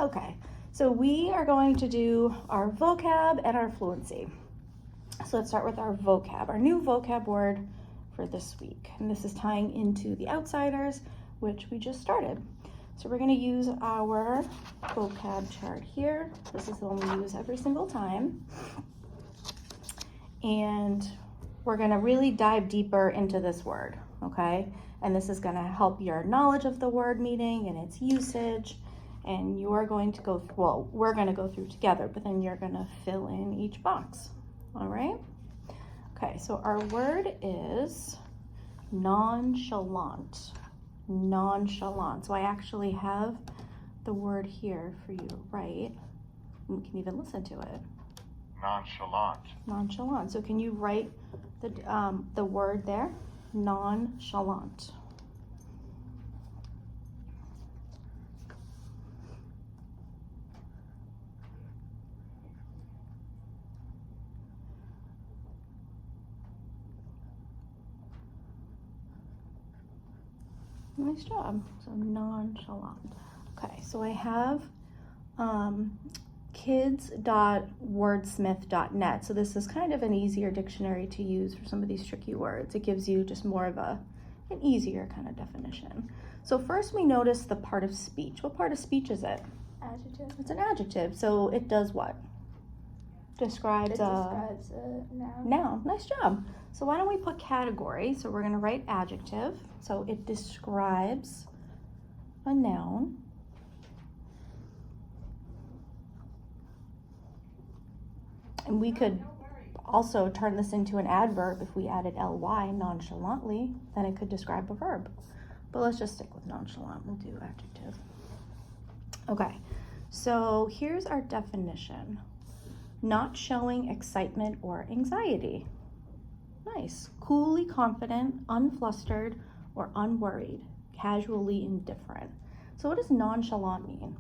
Okay, so we are going to do our vocab and our fluency. So let's start with our vocab, our new vocab word for this week. And this is tying into the outsiders, which we just started. So we're going to use our vocab chart here. This is the one we use every single time. And we're going to really dive deeper into this word, okay? And this is going to help your knowledge of the word meaning and its usage. And you're going to go, well, we're going to go through together, but then you're going to fill in each box, all right? Okay, so our word is nonchalant. Nonchalant. So I actually have the word here for you to write. We can even listen to it. Nonchalant. Nonchalant. So can you write the word there? Nonchalant. Nice job. So nonchalant. Okay, so I have kids.wordsmith.net. So this is kind of an easier dictionary to use for some of these tricky words. It gives you just more of an easier kind of definition. So first we notice the part of speech. What part of speech is it? Adjective. It's an adjective. So it does what? Describes a noun. Noun. Nice job. So why don't we put category? So we're going to write adjective. So it describes a noun. And we could also turn this into an adverb if we added ly, nonchalantly, then it could describe a verb. But let's just stick with nonchalant. We'll do adjective. Okay, so here's our definition. Not showing excitement or anxiety. Nice. Coolly confident, unflustered, or unworried. Casually indifferent. So what does nonchalant mean?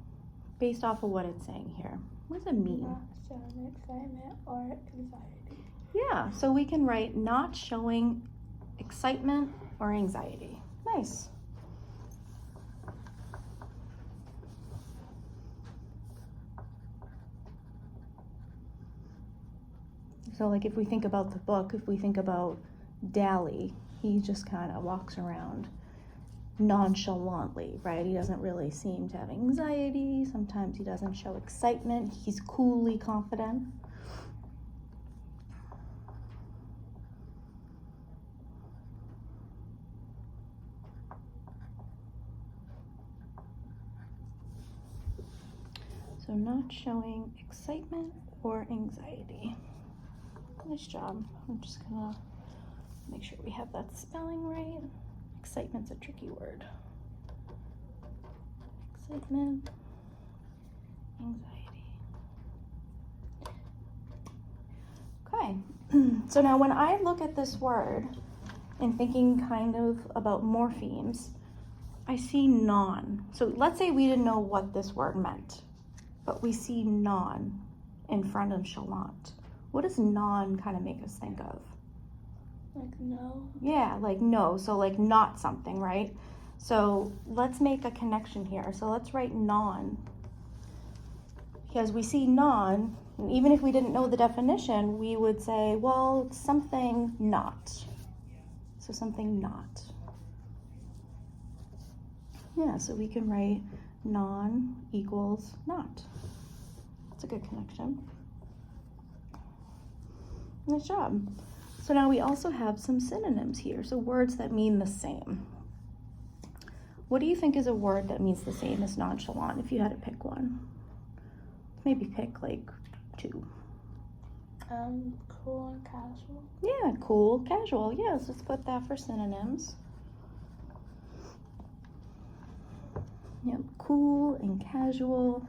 Based off of what it's saying here. What does it mean? Not showing excitement or anxiety. Yeah, so we can write not showing excitement or anxiety. Nice. So like if we think about the book, if we think about Dally, he just kind of walks around nonchalantly, right? He doesn't really seem to have anxiety. Sometimes he doesn't show excitement. He's coolly confident. So not showing excitement or anxiety. Nice job. I'm just gonna make sure we have that spelling right. Excitement's a tricky word. Excitement, anxiety. Okay, so now when I look at this word and thinking kind of about morphemes, I see non. So let's say we didn't know what this word meant, but we see non in front of chalant. What does non kind of make us think of? Like no. Yeah, like no, so like not something, right? So let's make a connection here. So let's write non. Because we see non, and even if we didn't know the definition, we would say, well, it's something not. So something not. Yeah, so we can write non equals not. That's a good connection. Nice job. So now we also have some synonyms here, so words that mean the same. What do you think is a word that means the same as nonchalant if you had to pick one? Maybe pick like two. Cool and casual. Yeah, cool, casual. Yes, let's put that for synonyms. Yep, cool and casual.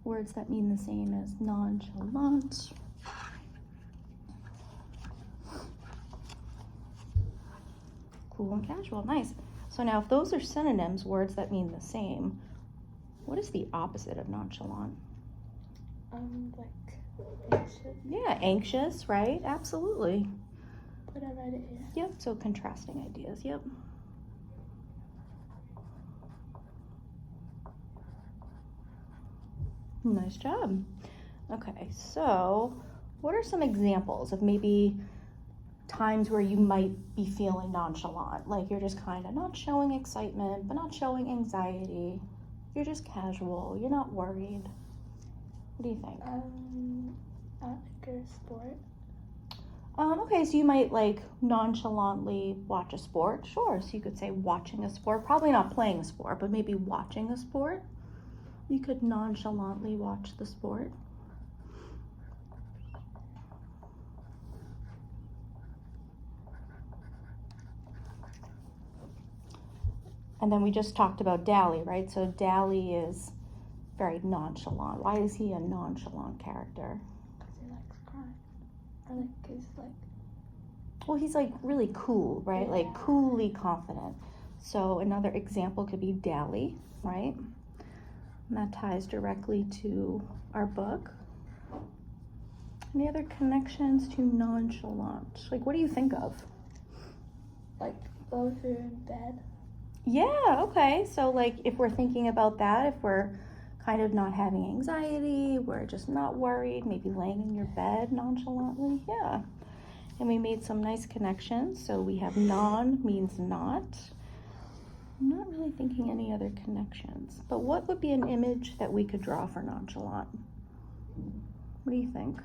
Words that mean the same as nonchalant. Cool and casual, nice. So now if those are synonyms, words that mean the same, what is the opposite of nonchalant? Like anxious. Yeah, anxious, right? Absolutely. But I read it here. Yep, so contrasting ideas, yep. Nice job. Okay, so what are some examples of maybe times where you might be feeling nonchalant? Like you're just kind of not showing excitement, but not showing anxiety. You're just casual. You're not worried. What do you think? At like a sport. Okay, so you might like nonchalantly watch a sport. Sure, so you could say watching a sport. Probably not playing a sport, but maybe watching a sport. You could nonchalantly watch the sport. And then we just talked about Dally, right? So Dally is very nonchalant. Why is he a nonchalant character? Because he likes crying. Or like he's like, Well, he's like really cool, right? Yeah. Like coolly confident. So another example could be Dally, right? And that ties directly to our book. Any other connections to nonchalant? Like, what do you think of? like both are in bed. Yeah, okay. So, like, if we're thinking about that, if we're kind of not having anxiety, we're just not worried, maybe laying in your bed nonchalantly, yeah. And we made some nice connections. So we have non means not. I'm not really thinking any other connections. But what would be an image that we could draw for nonchalant? What do you think?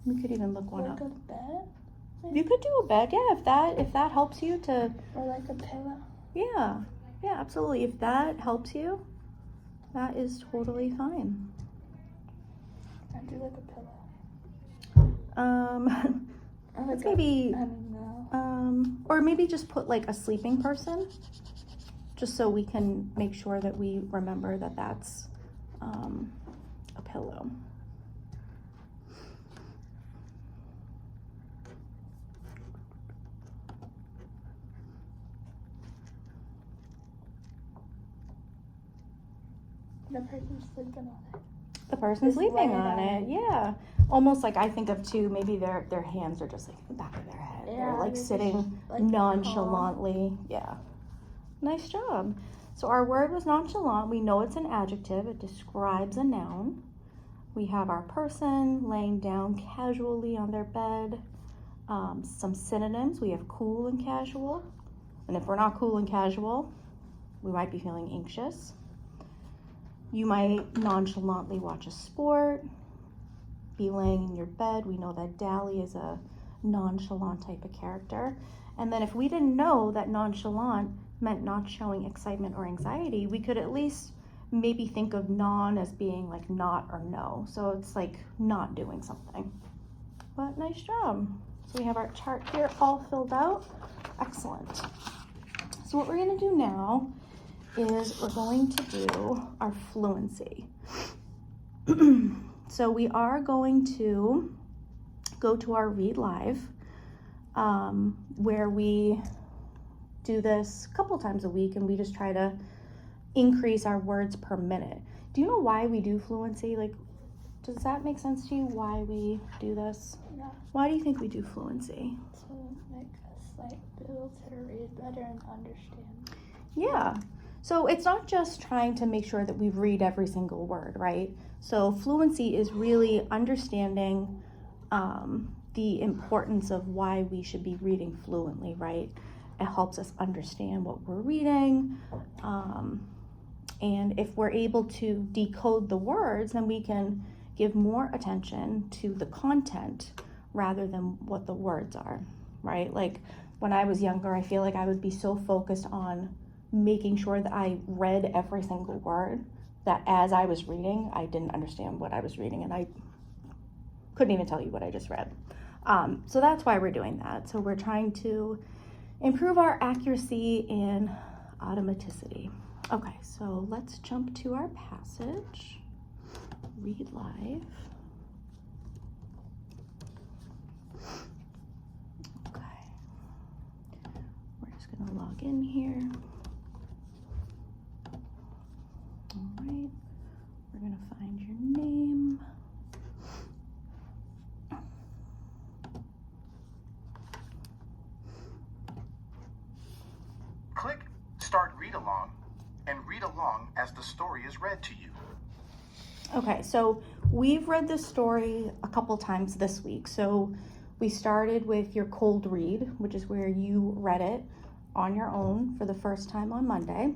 We could even look one Like up. a bed. You could do a bed, yeah, if that helps you to, Or like a pillow. yeah, absolutely. If that helps you, that is totally fine. I do like a pillow. Or Let's like maybe, I don't know. or maybe just put like a sleeping person, just so we can make sure that we remember that that's a pillow. The person's sleeping on it. The person's Just sleeping laying on on it, it. yeah. Almost like I think of too, maybe their hands are just like in the back of their head. Yeah, They're like they're just, sitting like, nonchalantly. Yeah. Nice job. So our word was nonchalant. We know it's an adjective. It describes a noun. We have our person laying down casually on their bed. Some synonyms. We have cool and casual. And if we're not cool and casual, we might be feeling anxious. You might nonchalantly watch a sport, be laying in your bed. We know that Dally is a nonchalant type of character. And then if we didn't know that nonchalant meant not showing excitement or anxiety, we could at least maybe think of non as being like not or no. So it's like not doing something. But nice job. So we have our chart here all filled out. Excellent. So what we're going to do now is we're going to do our fluency. So we are going to go to our Read Live, where we do this a couple times a week, and we just try to increase our words per minute. Do you know why we do fluency? Like, does that make sense to you, why we do this? Yeah. Why do you think we do fluency? To make us like be able to read better and understand. Yeah. So it's not just trying to make sure that we read every single word, right? So fluency is really understanding the importance of why we should be reading fluently, right? It helps us understand what we're reading. And if we're able to decode the words, then we can give more attention to the content rather than what the words are, right? Like when I was younger, I feel like I would be so focused on making sure that I read every single word that as I was reading, I didn't understand what I was reading, and I couldn't even tell you what I just read. So that's why we're doing that. So we're trying to improve our accuracy and automaticity. Okay, so let's jump to our passage. Read Live. Okay. We're just gonna log in here. All right, we're gonna find your name. Click Start Read Along and read along as the story is read to you. Okay, so we've read this story a couple times this week. So we started with your cold read, which is where you read it on your own for the first time on Monday.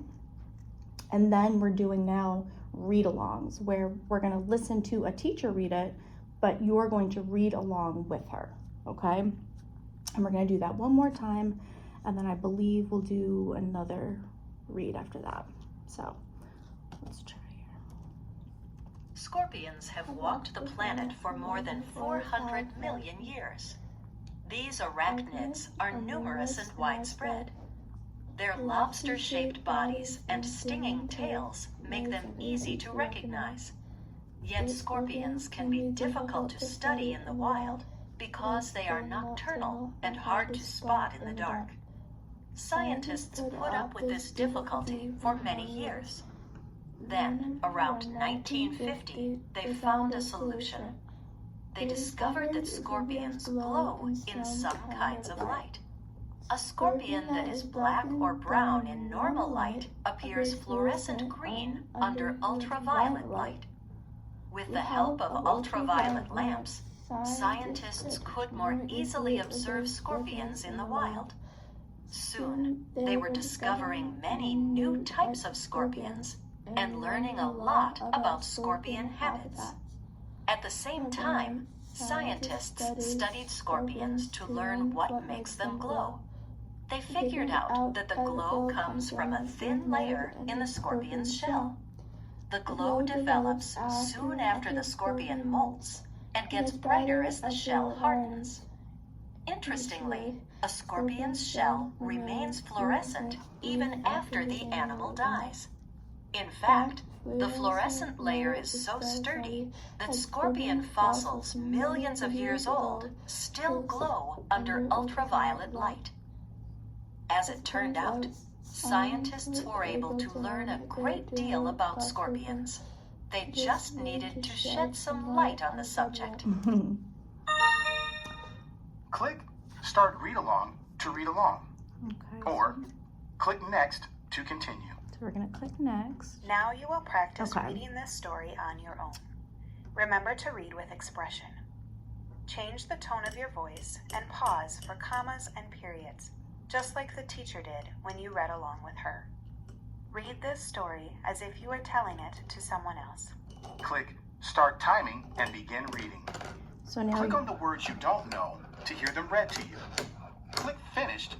And then we're doing now read-alongs, where we're going to listen to a teacher read it, but you're going to read along with her, okay? And we're going to do that one more time, and then I believe we'll do another read after that. So let's try here. Scorpions have walked the planet for more than 400 million years. These arachnids are numerous and widespread. Their lobster-shaped bodies and stinging tails make them easy to recognize. Yet scorpions can be difficult to study in the wild because they are nocturnal and hard to spot in the dark. Scientists put up with this difficulty for many years. Then, around 1950, they found a solution. They discovered that scorpions glow in some kinds of light. A scorpion that is black or brown in normal light appears fluorescent green under ultraviolet light. With the help of ultraviolet lamps, scientists could more easily observe scorpions in the wild. Soon, they were discovering many new types of scorpions and learning a lot about scorpion habits. At the same time, scientists studied scorpions to learn what makes them glow. They figured out that the glow comes from a thin layer in the scorpion's shell. The glow develops soon after the scorpion molts and gets brighter as the shell hardens. Interestingly, a scorpion's shell remains fluorescent even after the animal dies. In fact, the fluorescent layer is so sturdy that scorpion fossils millions of years old still glow under ultraviolet light. As it turned out, scientists were able to learn a great deal about scorpions. They just needed to shed some light on the subject. Click Start Read Along to read along, Okay. or click Next to continue. So we're going to click next. Now you will practice Okay. reading this story on your own. Remember to read with expression. Change the tone of your voice and pause for commas and periods, just like the teacher did when you read along with her. Read this story as if you were telling it to someone else. Click Start Timing and begin reading. So now Click on the words you don't know to hear them read to you. Click Finished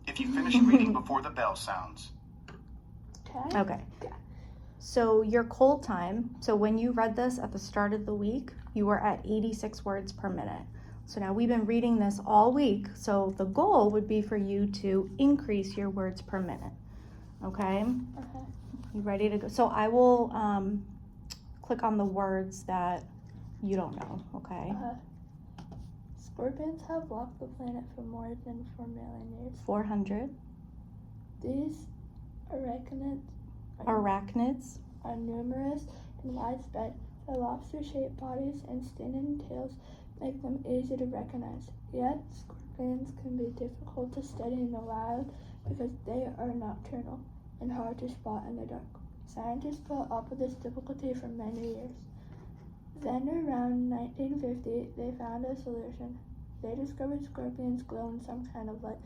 if you finish reading before the bell sounds. Okay. So your cold time, so when you read this at the start of the week, you were at 86 words per minute. So now we've been reading this all week, so the goal would be for you to increase your words per minute. Okay? Okay. You ready to go? So I will click on the words that you don't know, okay? Scorpions have walked the planet for more than 4 million years. 400. These arachnids Arachnids. are numerous and widespread. Their lobster-shaped bodies and stinging tails make them easy to recognize. Yet, scorpions can be difficult to study in the wild because they are nocturnal and hard to spot in the dark. Scientists put up with this difficulty for many years. Then, around 1950, they found a solution. They discovered scorpions glow in some kind of light.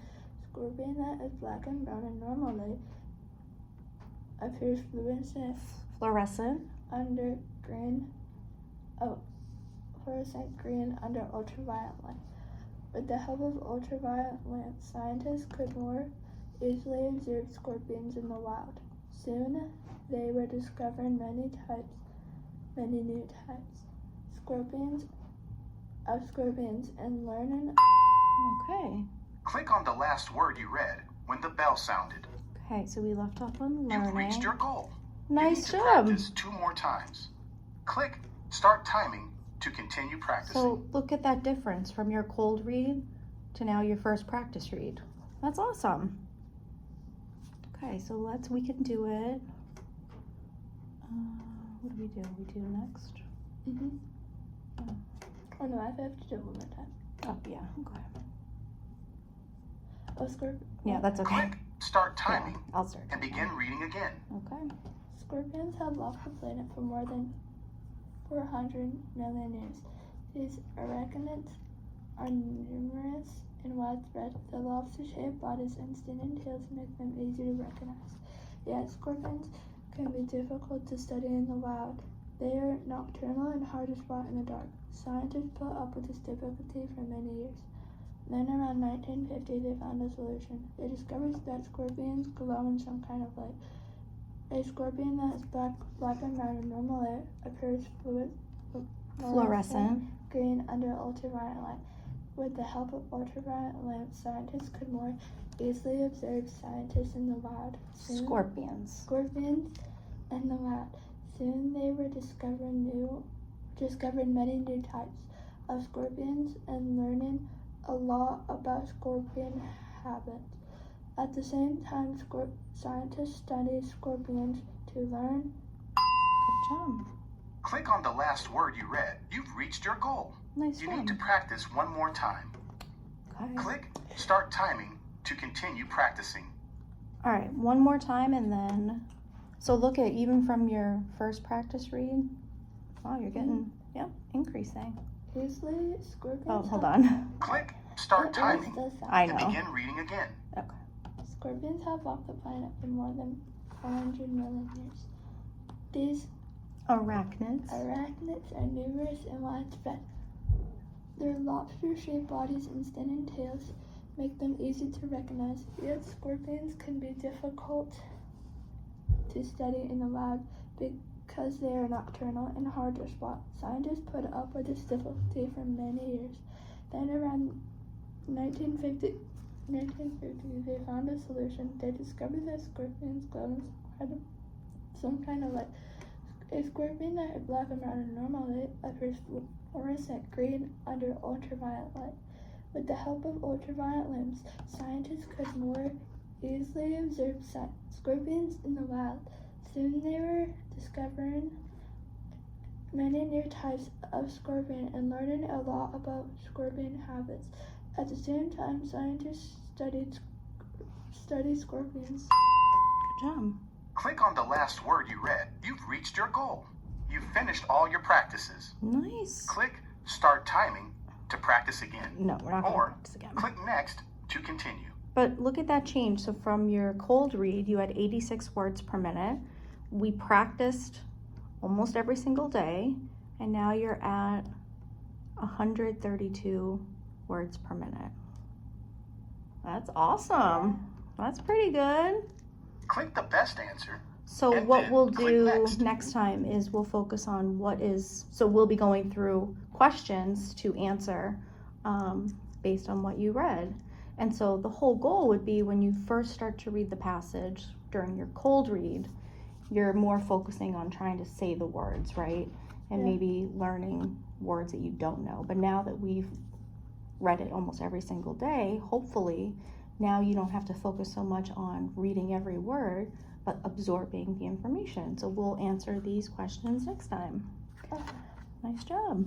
Scorpion that is black and brown in normal light appears Fluorescent. fluorescent green under ultraviolet light. With the help of ultraviolet lamps, scientists could more easily observe scorpions in the wild. Soon, they were discovering many new types of scorpions and learning. Okay. Click on the last word you read when the bell sounded. Okay, so we left off on You've reached learning. your goal. Nice you need job. to practice 2 more times. Click Start Timing to continue practicing. So look at that difference from your cold read to now your first practice read. That's awesome. Okay, so we can do it. What do? We do next? Oh no, I have to do it one more time. Oh, yeah, okay. Oh, scorpion. Yeah, that's okay. Click Start Timing Yeah, I'll start. and begin reading again. Okay. Scorpions have walked the planet for more than 400 million years. These arachnids are numerous and widespread. Their lobster-shaped bodies and skin and tails make them easy to recognize. Yet scorpions can be difficult to study in the wild. They are nocturnal and hard to spot in the dark. Scientists put up with this difficulty for many years. Then around 1950 they found a solution. They discovered that scorpions glow in some kind of light. A scorpion that is black and round in normal light appears Fluorescent. green under ultraviolet light. With the help of ultraviolet lamps, scientists could more easily observe scientists in the wild. Scorpions. In the wild. Soon they were discovered many new types of scorpions and learning a lot about scorpion habits. At the same time, scientists study scorpions to learn. Good job. Click on the last word you read. You've reached your goal. Nice You job. need to practice one more time. Okay. Click Start Timing to continue practicing. All right, one more time and then, so look at even from your first practice read, wow, you're getting, increasing. Easily, scorpions. Oh, hold on. Click Start Timing I and know. begin reading again. Okay. Scorpions have walked the planet for more than 400 million years. These Arachnids. arachnids are numerous and widespread. Their lobster-shaped bodies and skin and tails make them easy to recognize. Yet scorpions can be difficult to study in the wild because they are nocturnal and hard to spot. Scientists put up with this difficulty for many years. Then around 1950, they found a solution. They discovered that scorpions glow in some kind of light. A scorpion that is black and round in normal light appears fluorescent green under ultraviolet light. With the help of ultraviolet lamps, scientists could more easily observe scorpions in the wild. Soon they were discovering many new types of scorpion and learning a lot about scorpion habits. At the same time, scientists studied scorpions. Good job. Click on the last word you read. You've reached your goal. You've finished all your practices. Nice. Click Start Timing to practice again. No, we're not going to Or practice again. click Next to continue. But look at that change. So from your cold read, you had 86 words per minute. We practiced almost every single day, and now you're at 132 words per minute. That's awesome. That's pretty good. Click the best answer. So And what then we'll click do next. time is we'll focus on so we'll be going through questions to answer based on what you read. And so the whole goal would be when you first start to read the passage during your cold read, you're more focusing on trying to say the words, right? And Yeah. maybe learning words that you don't know. But now that we've read it almost every single day, hopefully now you don't have to focus so much on reading every word, but absorbing the information. So we'll answer these questions next time. Nice job.